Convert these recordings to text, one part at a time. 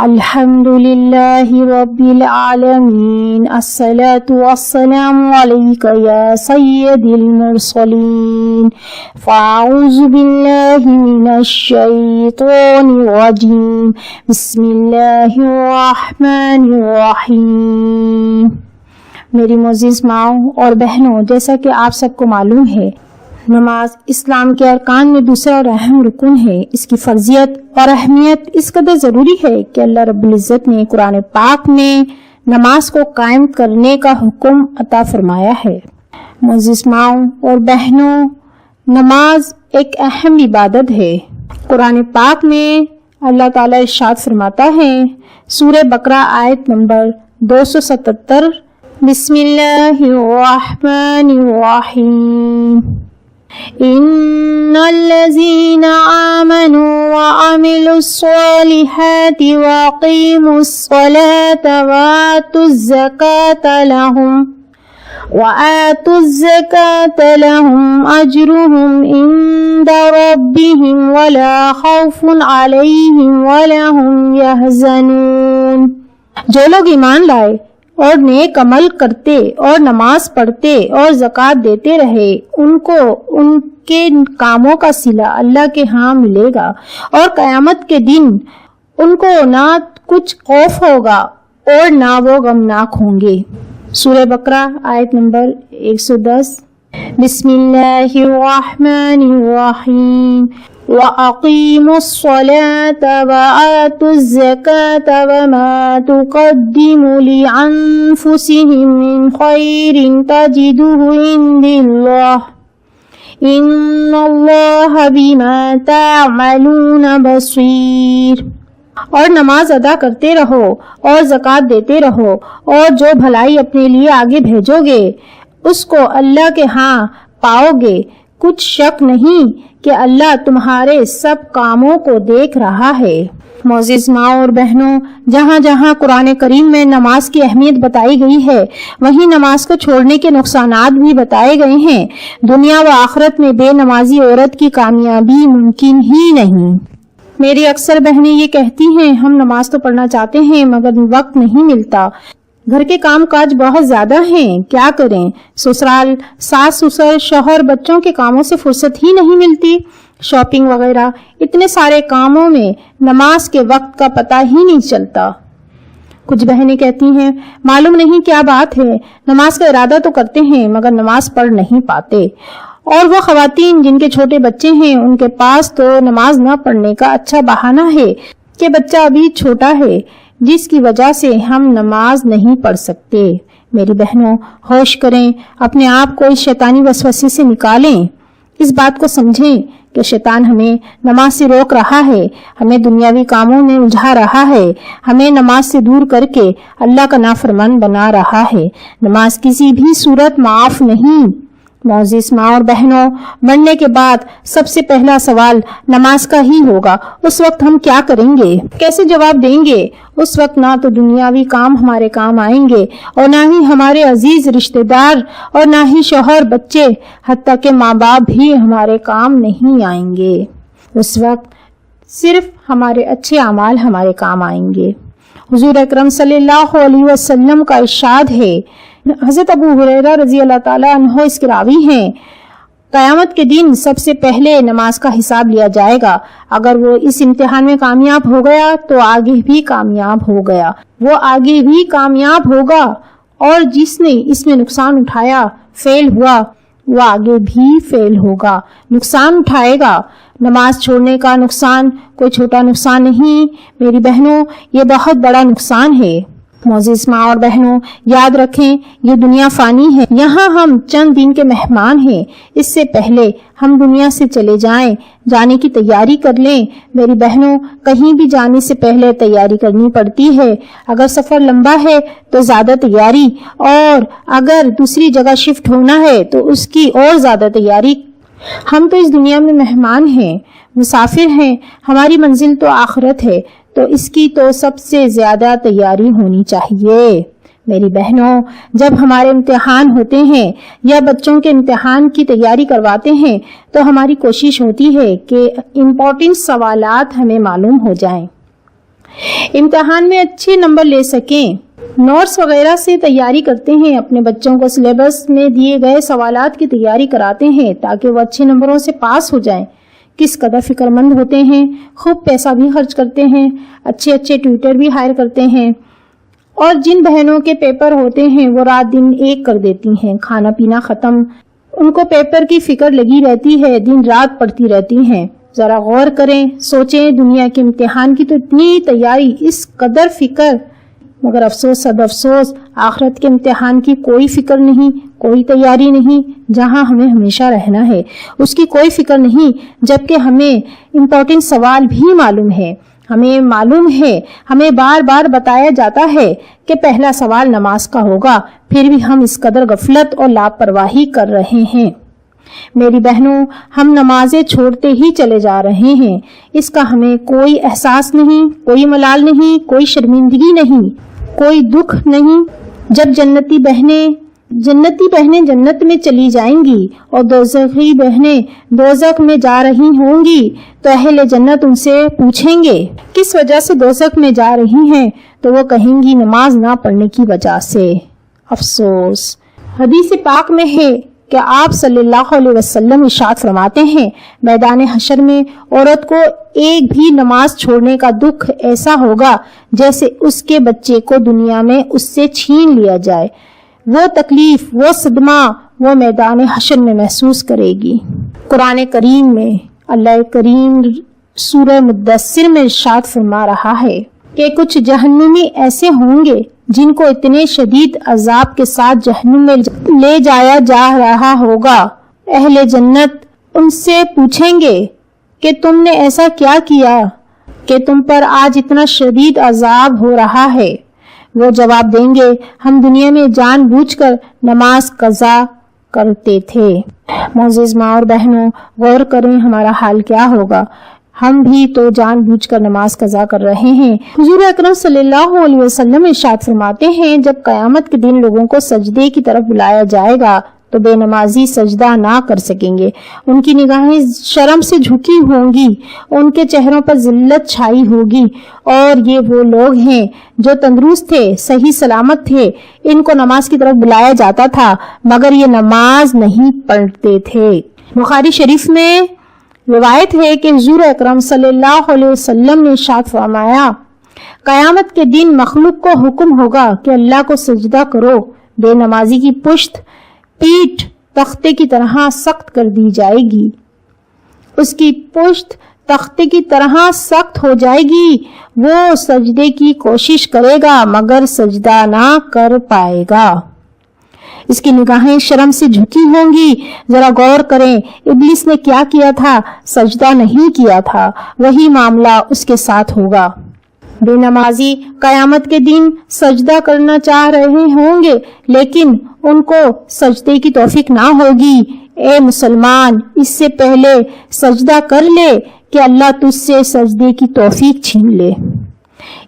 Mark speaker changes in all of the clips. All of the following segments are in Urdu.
Speaker 1: الحمدللہ رب العالمین، الصلاۃ والسلام علیک یا سید المرسلین، فاعوذ باللہ من الشیطان الرجیم، بسم اللہ الرحمن الرحیم۔ میری معزز ماؤں اور بہنوں، جیسا کہ آپ سب کو معلوم ہے، نماز اسلام کے ارکان میں دوسرا اور اہم رکن ہے۔ اس کی فرضیت اور اہمیت اس قدر ضروری ہے کہ اللہ رب العزت نے قرآن پاک میں نماز کو قائم کرنے کا حکم عطا فرمایا ہے۔ معزز ماؤں اور بہنوں، نماز ایک اہم عبادت ہے۔ قرآن پاک میں اللہ تعالیٰ ارشاد فرماتا ہے، سورہ بقرہ آیت نمبر 277، بسم اللہ الرحمن الرحیم، ان الذین آمنوا وعملوا الصالحات واقیموا الصلاة وآتوا الزکاة لهم اجرهم عند ربهم ولا خوف علیہم ولا هم یحزنون۔ جو لوگ ایمان لائے اور نیک عمل کرتے اور نماز پڑھتے اور زکوٰۃ دیتے رہے، ان کو ان کے کاموں کا صلہ اللہ کے ہاں ملے گا، اور قیامت کے دن ان کو نہ کچھ خوف ہوگا اور نہ وہ غمناک ہوں گے۔ سورہ بقرہ آیت نمبر 110۔ بسم اللہ الرحمن الرحیم، وَأَقِيمُوا الصَّلَاةَ وَآتُوا الزَّكَاةَ وَمَا تُقَدِّمُوا لِأَنفُسِهِم مِّن خَيْرٍ تَجِدُوهُ عِندَ اللَّهِ إِنَّ اللَّهَ بِمَا تَعْمَلُونَ بَصِيرٌ۔ اور نماز ادا کرتے رہو اور زکوٰۃ دیتے رہو، اور جو بھلائی اپنے لیے آگے بھیجو گے اس کو اللہ کے ہاں پاؤ گے۔ کچھ شک نہیں کہ اللہ تمہارے سب کاموں کو دیکھ رہا ہے۔ معزز ماں اور بہنوں، جہاں جہاں قرآن کریم میں نماز کی اہمیت بتائی گئی ہے، وہیں نماز کو چھوڑنے کے نقصانات بھی بتائے گئے ہیں۔ دنیا و آخرت میں بے نمازی عورت کی کامیابی ممکن ہی نہیں۔ میری اکثر بہنیں یہ کہتی ہیں، ہم نماز تو پڑھنا چاہتے ہیں مگر وقت نہیں ملتا، گھر کے کام کاج بہت زیادہ ہیں، کیا کریں؟ سسرال، ساس سسر، شوہر، بچوں کے کاموں سے فرصت ہی نہیں ملتی، شاپنگ وغیرہ، اتنے سارے کاموں میں نماز کے وقت کا پتہ ہی نہیں چلتا۔ کچھ بہنیں کہتی ہیں، معلوم نہیں کیا بات ہے، نماز کا ارادہ تو کرتے ہیں مگر نماز پڑھ نہیں پاتے۔ اور وہ خواتین جن کے چھوٹے بچے ہیں، ان کے پاس تو نماز نہ پڑھنے کا اچھا بہانہ ہے کہ بچہ ابھی چھوٹا ہے، جس کی وجہ سے ہم نماز نہیں پڑھ سکتے۔ میری بہنوں، ہوش کریں، اپنے آپ کو اس شیطانی وسوسے سے نکالیں۔ اس بات کو سمجھیں کہ شیطان ہمیں نماز سے روک رہا ہے، ہمیں دنیاوی کاموں میں الجھا رہا ہے، ہمیں نماز سے دور کر کے اللہ کا نافرمان بنا رہا ہے۔ نماز کسی بھی صورت معاف نہیں۔ معزز ماں اور بہنوں، مرنے کے بعد سب سے پہلا سوال نماز کا ہی ہوگا۔ اس وقت ہم کیا کریں گے، کیسے جواب دیں گے؟ اس وقت نہ تو دنیاوی کام ہمارے کام آئیں گے، اور نہ ہی ہمارے عزیز رشتہ دار، اور نہ ہی شوہر، بچے، حتیٰ کہ ماں باپ بھی ہمارے کام نہیں آئیں گے۔ اس وقت صرف ہمارے اچھے اعمال ہمارے کام آئیں گے۔ حضور اکرم صلی اللہ علیہ وسلم کا ارشاد ہے، حضرت ابو ہریرہ رضی اللہ تعالیٰ عنہ اس کے راوی ہیں، قیامت کے دن سب سے پہلے نماز کا حساب لیا جائے گا۔ اگر وہ اس امتحان میں کامیاب ہو گیا تو آگے بھی کامیاب ہو گیا، وہ آگے بھی کامیاب ہوگا، اور جس نے اس میں نقصان اٹھایا، فیل ہوا، وہ آگے بھی فیل ہوگا، نقصان اٹھائے گا۔ نماز چھوڑنے کا نقصان کوئی چھوٹا نقصان نہیں میری بہنوں، یہ بہت بڑا نقصان ہے۔ معزز ماں اور بہنوں، یاد رکھیں، یہ دنیا فانی ہے، یہاں ہم چند دن کے مہمان ہیں۔ اس سے پہلے ہم دنیا سے چلے جائیں، جانے کی تیاری کر لیں۔ میری بہنوں، کہیں بھی جانے سے پہلے تیاری کرنی پڑتی ہے۔ اگر سفر لمبا ہے تو زیادہ تیاری، اور اگر دوسری جگہ شفٹ ہونا ہے تو اس کی اور زیادہ تیاری۔ ہم تو اس دنیا میں مہمان ہیں، مسافر ہیں، ہماری منزل تو آخرت ہے، تو اس کی تو سب سے زیادہ تیاری ہونی چاہیے۔ میری بہنوں، جب ہمارے امتحان ہوتے ہیں یا بچوں کے امتحان کی تیاری کرواتے ہیں تو ہماری کوشش ہوتی ہے کہ امپورٹنٹ سوالات ہمیں معلوم ہو جائیں۔ امتحان میں اچھے نمبر لے سکیں۔ نوٹس وغیرہ سے تیاری کرتے ہیں، اپنے بچوں کو سلیبس میں دیے گئے سوالات کی تیاری کراتے ہیں تاکہ وہ اچھے نمبروں سے پاس ہو جائیں۔ کس قدر فکر مند ہوتے ہیں، خوب پیسہ بھی خرچ کرتے ہیں، اچھے ٹیوٹر بھی ہائر کرتے ہیں، اور جن بہنوں کے پیپر ہوتے ہیں وہ رات دن ایک کر دیتی ہیں، کھانا پینا ختم، ان کو پیپر کی فکر لگی رہتی ہے، دن رات پڑھتی رہتی ہیں۔ ذرا غور کریں، سوچیں، دنیا کے امتحان کی تو اتنی تیاری، اس قدر فکر، مگر افسوس صد افسوس آخرت کے امتحان کی کوئی فکر نہیں، کوئی تیاری نہیں، جہاں ہمیں ہمیشہ رہنا ہے اس کی کوئی فکر نہیں، جبکہ ہمیں امپورٹنٹ سوال بھی معلوم ہے۔ ہمیں معلوم ہے، ہمیں بار بار بتایا جاتا ہے کہ پہلا سوال نماز کا ہوگا، پھر بھی ہم اس قدر غفلت اور لاپرواہی کر رہے ہیں۔ میری بہنوں، ہم نمازیں چھوڑتے ہی چلے جا رہے ہیں، اس کا ہمیں کوئی احساس نہیں، کوئی ملال نہیں، کوئی شرمندگی نہیں، کوئی دکھ نہیں۔ جب جنتی بہنیں جنت میں چلی جائیں گی اور دوزخی بہنیں دوزخ میں جا رہی ہوں گی تو اہل جنت ان سے پوچھیں گے کس وجہ سے دوزخ میں جا رہی ہیں، تو وہ کہیں گی نماز نہ پڑھنے کی وجہ سے۔ افسوس، حدیث پاک میں ہے کہ آپ صلی اللہ علیہ وسلم ارشاد فرماتے ہیں، میدان حشر میں عورت کو ایک بھی نماز چھوڑنے کا دکھ ایسا ہوگا جیسے اس کے بچے کو دنیا میں اس سے چھین لیا جائے۔ وہ تکلیف، وہ صدمہ وہ میدان حشر میں محسوس کرے گی۔ قرآن کریم میں اللہ کریم سورہ مدثر میں ارشاد فرما رہا ہے کہ کچھ جہنمی ایسے ہوں گے جن کو اتنے شدید عذاب کے ساتھ جہنم میں لے جایا جا رہا ہوگا۔ اہل جنت ان سے پوچھیں گے کہ تم نے ایسا کیا کیا کہ تم پر آج اتنا شدید عذاب ہو رہا ہے؟ وہ جواب دیں گے، ہم دنیا میں جان بوجھ کر نماز قضا کرتے تھے۔ معزز ماں اور بہنوں، غور کریں ہمارا حال کیا ہوگا۔ ہم بھی تو جان بوجھ کر نماز قضا کر رہے ہیں۔ حضور اکرم صلی اللہ علیہ وسلم ارشاد فرماتے ہیں، جب قیامت کے دن لوگوں کو سجدے کی طرف بلایا جائے گا تو بے نمازی سجدہ نہ کر سکیں گے، ان کی نگاہیں شرم سے جھکی ہوں گی، ان کے چہروں پر ذلت چھائی ہوگی، اور یہ وہ لوگ ہیں جو تندرست تھے، صحیح سلامت تھے، ان کو نماز کی طرف بلایا جاتا تھا مگر یہ نماز نہیں پڑھتے تھے۔ بخاری شریف میں روایت ہے کہ حضور اکرم صلی اللہ علیہ وسلم نے ارشاد فرمایا، قیامت کے دن مخلوق کو حکم ہوگا کہ اللہ کو سجدہ کرو، بے نمازی کی پشت پیٹھ تختے کی طرح سخت کر دی جائے گی، اس کی پشت تختے کی طرح سخت ہو جائے گی، وہ سجدے کی کوشش کرے گا مگر سجدہ نہ کر پائے گا، اس کی نگاہیں شرم سے جھکی ہوں گی۔ ذرا غور کریں، ابلیس نے کیا کیا تھا؟ سجدہ نہیں کیا تھا، وہی معاملہ اس کے ساتھ ہوگا۔ بے نمازی قیامت کے دن سجدہ کرنا چاہ رہے ہوں گے لیکن ان کو سجدے کی توفیق نہ ہوگی۔ اے مسلمان، اس سے پہلے سجدہ کر لے کہ اللہ تجھ سے سجدے کی توفیق چھین لے،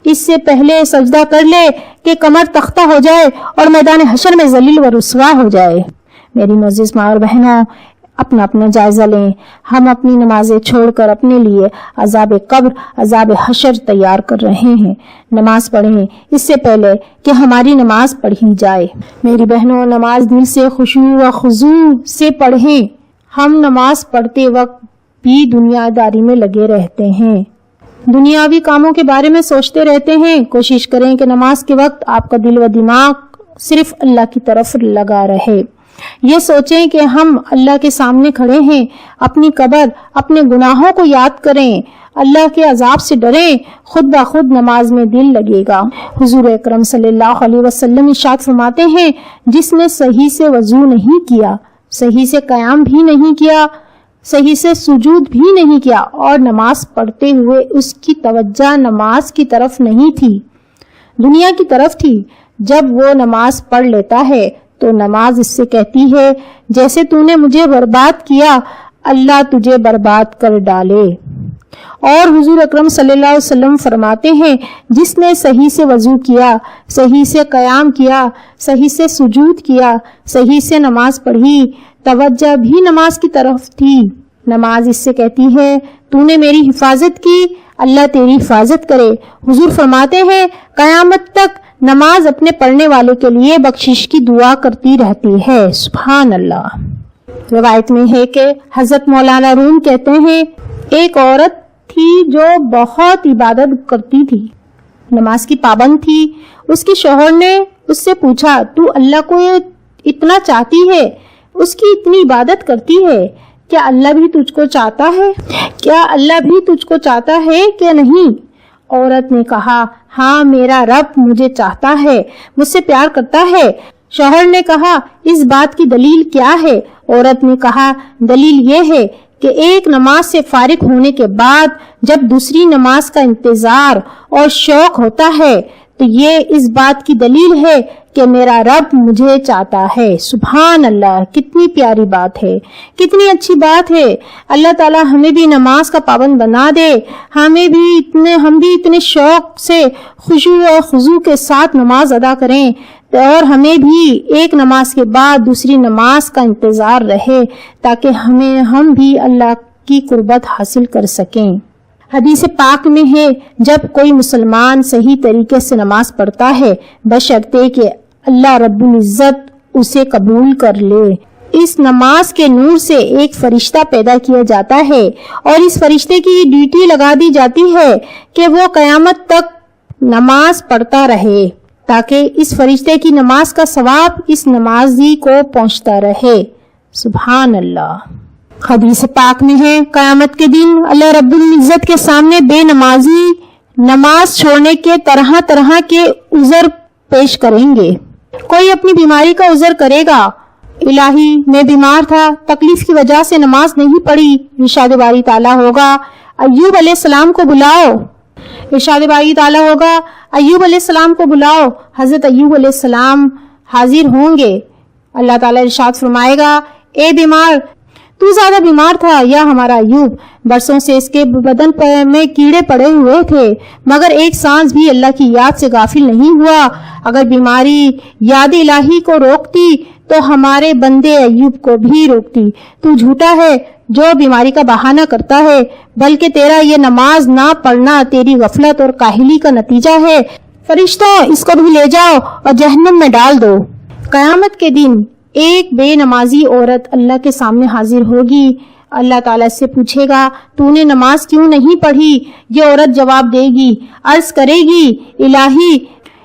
Speaker 1: اس سے پہلے سجدہ کر لے کہ کمر تختہ ہو جائے اور میدان حشر میں ذلیل و رسوا ہو جائے۔ میری معزز ماں اور بہنوں، اپنا جائزہ لیں، ہم اپنی نمازیں چھوڑ کر اپنے لیے عذاب قبر، عذاب حشر تیار کر رہے ہیں۔ نماز پڑھیں اس سے پہلے کہ ہماری نماز پڑھی جائے۔ میری بہنوں، نماز دل سے خشوع و خضوع سے پڑھیں۔ ہم نماز پڑھتے وقت بھی دنیا داری میں لگے رہتے ہیں، دنیاوی کاموں کے بارے میں سوچتے رہتے ہیں۔ کوشش کریں کہ نماز کے وقت آپ کا دل و دماغ صرف اللہ کی طرف لگا رہے۔ یہ سوچیں کہ ہم اللہ کے سامنے کھڑے ہیں، اپنی قبر، اپنے گناہوں کو یاد کریں، اللہ کے عذاب سے ڈریں، خود بخود نماز میں دل لگے گا۔ حضور اکرم صلی اللہ علیہ وسلم ارشاد فرماتے ہیں، جس نے صحیح سے وضو نہیں کیا، صحیح سے قیام بھی نہیں کیا، صحیح سے سجود بھی نہیں کیا اور نماز پڑھتے ہوئے اس کی توجہ نماز کی طرف نہیں تھی، دنیا کی طرف تھی، جب وہ نماز پڑھ لیتا ہے تو نماز اس سے کہتی ہے، جیسے تو نے مجھے برباد کیا، اللہ تجھے برباد کر ڈالے۔ اور حضور اکرم صلی اللہ علیہ وسلم فرماتے ہیں، جس نے صحیح سے وضو کیا، صحیح سے قیام کیا، صحیح سے سجود کیا، صحیح سے نماز پڑھی، توجہ بھی نماز کی طرف تھی، نماز اس سے کہتی ہے تو نے میری حفاظت کی، اللہ تیری حفاظت کرے۔ حضور فرماتے ہیں قیامت تک نماز اپنے پڑھنے والے کے لیے بخشش کی دعا کرتی رہتی ہے۔ سبحان اللہ۔ روایت میں ہے کہ حضرت مولانا روم کہتے ہیں ایک عورت تھی جو بہت عبادت کرتی تھی، نماز کی پابند تھی۔ اس کے شوہر نے اس سے پوچھا تو اللہ کو اتنا چاہتی ہے، اس کی اتنی عبادت کرتی ہے، کیا اللہ بھی تجھ کو چاہتا ہے؟ کیا اللہ بھی تجھ کو چاہتا ہے کہ نہیں؟ عورت نے کہا ہاں میرا رب مجھے چاہتا ہے، مجھ سے پیار کرتا ہے۔ شوہر نے کہا اس بات کی دلیل کیا ہے؟ عورت نے کہا دلیل یہ ہے کہ ایک نماز سے فارغ ہونے کے بعد جب دوسری نماز کا انتظار اور شوق ہوتا ہے تو یہ اس بات کی دلیل ہے کہ میرا رب مجھے چاہتا ہے۔ سبحان اللہ، کتنی پیاری بات ہے، کتنی اچھی بات ہے۔ اللہ تعالی ہمیں بھی نماز کا پابند بنا دے، ہم بھی اتنے شوق سے خشوع اور خضوع کے ساتھ نماز ادا کریں اور ہمیں بھی ایک نماز کے بعد دوسری نماز کا انتظار رہے تاکہ ہم بھی اللہ کی قربت حاصل کر سکیں۔ حدیث پاک میں ہے جب کوئی مسلمان صحیح طریقے سے نماز پڑھتا ہے بشرطے کہ اللہ رب العزت اسے قبول کر لے، اس نماز کے نور سے ایک فرشتہ پیدا کیا جاتا ہے اور اس فرشتے کی ڈیوٹی لگا دی جاتی ہے کہ وہ قیامت تک نماز پڑھتا رہے تاکہ اس فرشتے کی نماز کا ثواب اس نمازی کو پہنچتا رہے۔ سبحان اللہ۔ حدیث پاک میں ہے قیامت کے دن اللہ رب العزت کے سامنے بے نمازی نماز چھوڑنے کے طرح طرح کے عذر پیش کریں گے۔ کوئی اپنی بیماری کا عذر کرے گا، الہی میں بیمار تھا، تکلیف کی وجہ سے نماز نہیں پڑھی۔ ارشاد باری تعالیٰ ہوگا ایوب علیہ السلام کو بلاؤ، ارشاد باری تعالیٰ ہوگا ایوب علیہ السلام کو بلاؤ۔ حضرت ایوب علیہ السلام حاضر ہوں گے، اللہ تعالیٰ ارشاد فرمائے گا اے بیمار تو زیادہ بیمار تھا یا ہمارا ایوب؟ برسوں سے اس کے بدن میں کیڑے پڑے ہوئے تھے مگر ایک سانس بھی اللہ کی یاد سے غافل نہیں ہوا۔ اگر بیماری یاد الہی کو روکتی تو ہمارے بندے ایوب کو بھی روکتی۔ تو جھوٹا ہے جو بیماری کا بہانہ کرتا ہے، بلکہ تیرا یہ نماز نہ پڑھنا تیری غفلت اور کاہلی کا نتیجہ ہے۔ فرشتوں اس کو بھی لے جاؤ اور جہنم میں ڈال دو۔ قیامت کے دن ایک بے نمازی عورت اللہ کے سامنے حاضر ہوگی، اللہ تعالیٰ سے پوچھے گا تو نے نماز کیوں نہیں پڑھی؟ یہ عورت جواب دے گی، عرض کرے گی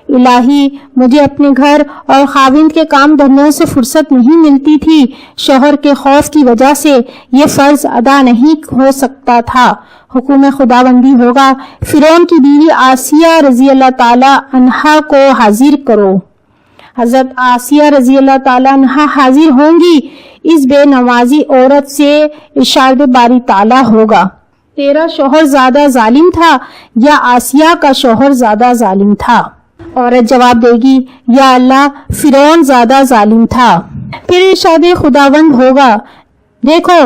Speaker 1: الہی مجھے اپنے گھر اور خاوند کے کام دھندوں سے فرصت نہیں ملتی تھی، شوہر کے خوف کی وجہ سے یہ فرض ادا نہیں ہو سکتا تھا۔ حکم خداوندی ہوگا فرعون کی بیوی آسیہ رضی اللہ تعالی عنہا کو حاضر کرو۔ حضرت آسیہ رضی اللہ تعالیٰ عنہا حاضر ہوں گی، اس بے نمازی عورت سے ارشاد باری تعالیٰ ہوگا تیرا شوہر زیادہ ظالم تھا یا آسیہ کا شوہر زیادہ ظالم تھا؟ عورت جواب دے گی یا اللہ فرعون زیادہ ظالم تھا۔ پھر ارشاد خداوند ہوگا دیکھو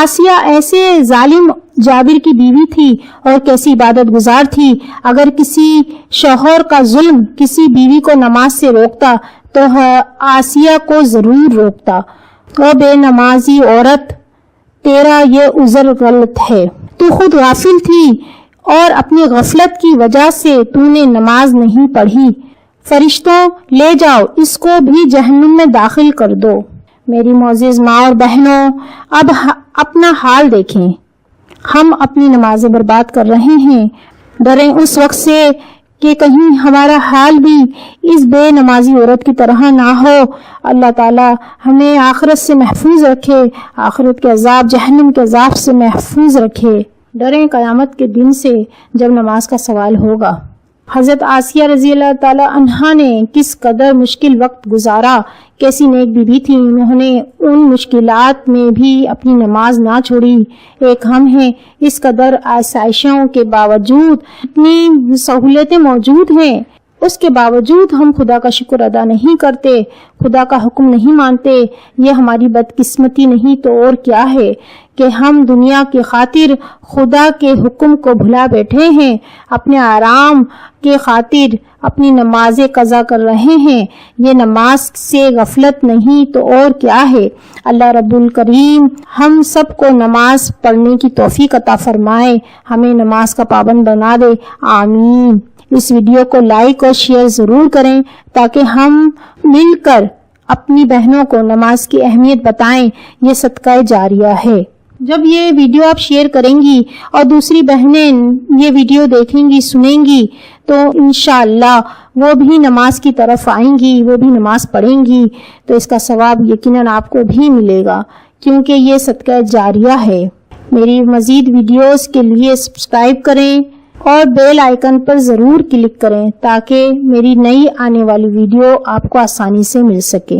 Speaker 1: آسیہ ایسے ظالم جابر کی بیوی تھی اور کیسی عبادت گزار تھی، اگر کسی شوہر کا ظلم کسی بیوی کو نماز سے روکتا تو آسیہ کو ضرور روکتا۔ او بے نمازی عورت تیرا یہ عذر غلط ہے، تو خود غافل تھی اور اپنی غفلت کی وجہ سے تو نے نماز نہیں پڑھی۔ فرشتوں لے جاؤ اس کو بھی جہنم میں داخل کر دو۔ میری معزز ماں اور بہنوں، اب اپنا حال دیکھیں، ہم اپنی نمازیں برباد کر رہے ہیں۔ ڈریں اس وقت سے کہ کہیں ہمارا حال بھی اس بے نمازی عورت کی طرح نہ ہو۔ اللہ تعالی ہمیں آخرت سے محفوظ رکھے، آخرت کے عذاب جہنم کے عذاب سے محفوظ رکھے۔ ڈریں قیامت کے دن سے جب نماز کا سوال ہوگا۔ حضرت آسیہ رضی اللہ تعالی عنہا نے کس قدر مشکل وقت گزارا، کیسی نیک بیوی تھی، انہوں نے ان مشکلات میں بھی اپنی نماز نہ چھوڑی۔ ایک ہم ہیں، اس قدر آسائشوں کے باوجود اتنی سہولتیں موجود ہیں، اس کے باوجود ہم خدا کا شکر ادا نہیں کرتے، خدا کا حکم نہیں مانتے، یہ ہماری بدقسمتی نہیں تو اور کیا ہے کہ ہم دنیا کی خاطر خدا کے حکم کو بھلا بیٹھے ہیں، اپنے آرام کے خاطر اپنی نمازیں قضا کر رہے ہیں۔ یہ نماز سے غفلت نہیں تو اور کیا ہے۔ اللہ رب الکریم ہم سب کو نماز پڑھنے کی توفیق عطا فرمائے، ہمیں نماز کا پابند بنا دے، آمین۔ اس ویڈیو کو لائک اور شیئر ضرور کریں تاکہ ہم مل کر اپنی بہنوں کو نماز کی اہمیت بتائیں، یہ صدقہ جاریہ ہے۔ جب یہ ویڈیو آپ شیئر کریں گی اور دوسری بہنیں یہ ویڈیو دیکھیں گی، سنیں گی تو انشاءاللہ وہ بھی نماز کی طرف آئیں گی، وہ بھی نماز پڑھیں گی، تو اس کا ثواب یقیناً آپ کو بھی ملے گا کیونکہ یہ صدقہ جاریہ ہے۔ میری مزید ویڈیوز کے لیے سبسکرائب کریں اور بیل آئیکن پر ضرور کلک کریں تاکہ میری نئی آنے والی ویڈیو آپ کو آسانی سے مل سکے۔